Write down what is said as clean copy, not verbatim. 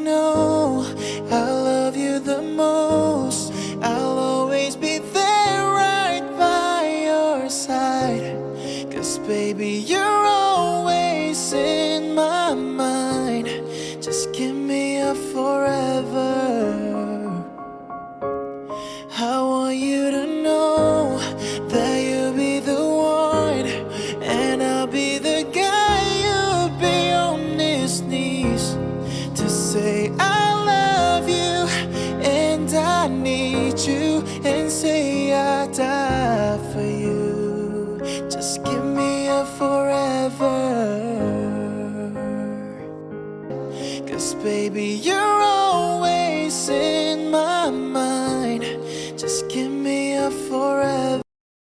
No, I love you the most. I'll always be there right by your side. 'Cause baby, you're always in my mind. Just give me a forever. I want you to know that you'll be the one, and I'll be the guy. You'll be on his knees to say I love you and I need you, and say I die for you. Just give me a forever. 'Cause baby, you